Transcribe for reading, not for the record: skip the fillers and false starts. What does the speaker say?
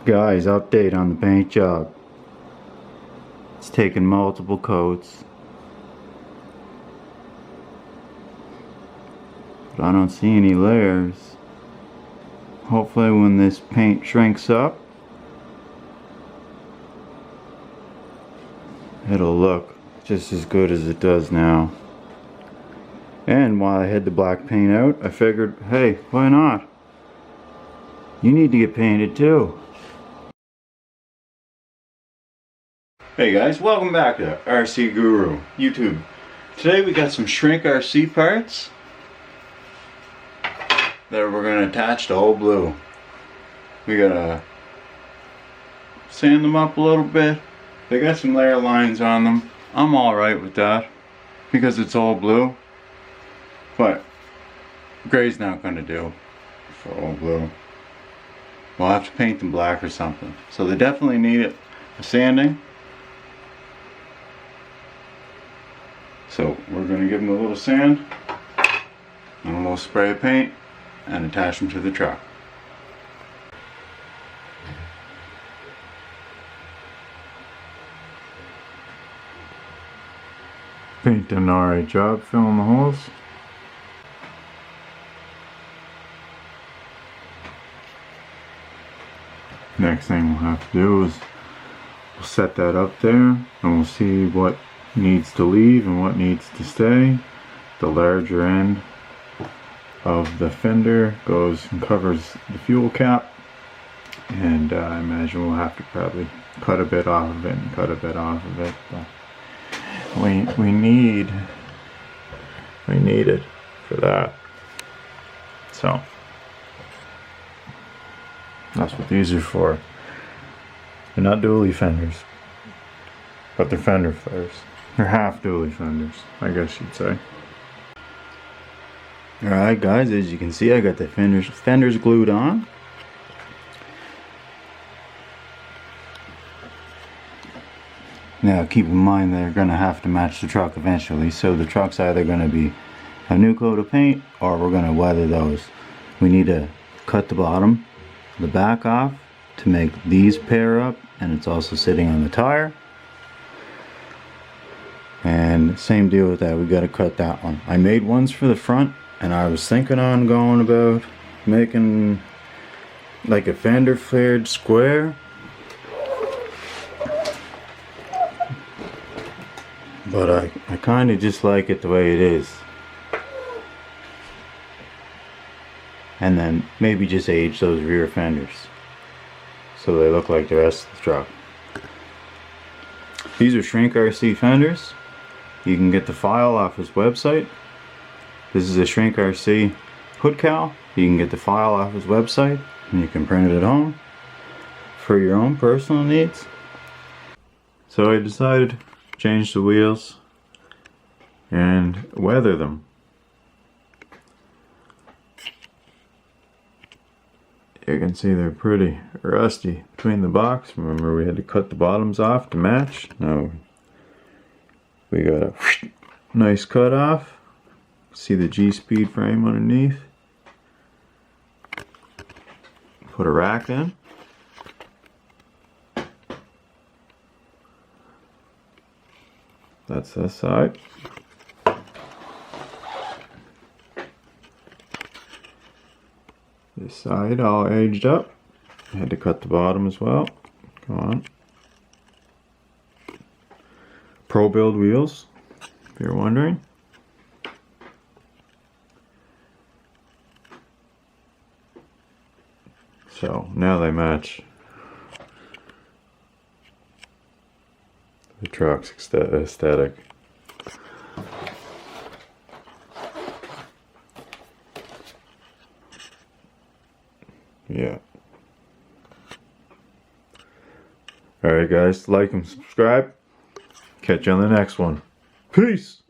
Guys, update on the paint job. It's taken multiple coats, but I don't see any layers. Hopefully when this paint shrinks up, it'll look just as good as it does now. And while I had the black paint out, I figured, hey, why not? You need to get painted too. Hey guys, welcome back to RC Guru YouTube. Today we got some shrink RC parts that we're going to attach to old blue. We gotta sand them up a little bit. They got some layer lines on them. I'm alright with that because it's old blue, but gray's not going to do for old blue. We'll have to paint them black or something. So they definitely need a sanding. So we're going to give them a little sand and a little spray of paint and attach them to the truck. Paint done an alright job filling the holes. Next thing we'll have to do is we'll set that up there and we'll see what needs to leave and what needs to stay. The larger end of the fender goes and covers the fuel cap, and I imagine we'll have to probably cut a bit off of it and cut a bit off of it, but we need it for that. So that's what these are for. They're not dually fenders, but they're fender flares. They're half dually fenders, I guess you'd say. Alright guys, as you can see, I got the fenders glued on. Now keep in mind they're going to have to match the truck eventually, so the truck's either going to be a new coat of paint or we're going to weather those. We need to cut the bottom, the back off to make these pair up, and it's also sitting on the tire. And same deal with that, we got to cut that one. I made ones for the front, and I was thinking on going about making like a fender flared square, but I kind of just like it the way it is. And then maybe just age those rear fenders so they look like the rest of the truck. These are Shrink RC fenders. You can get the file off his website. This is a Shrink RC hood cowl. You can get the file off his website and you can print it at home for your own personal needs. So I decided to change the wheels and weather them. You can see they're pretty rusty between the box. Remember, we had to cut the bottoms off to match. Now we got a nice cut off. See the G-speed frame underneath. Put a rack in. That's this side. This side all aged up. I had to cut the bottom as well. Go on. Pro build wheels, if you're wondering. So now they match the truck's aesthetic. Yeah. Alright guys, like and subscribe. Catch you on the next one. Peace!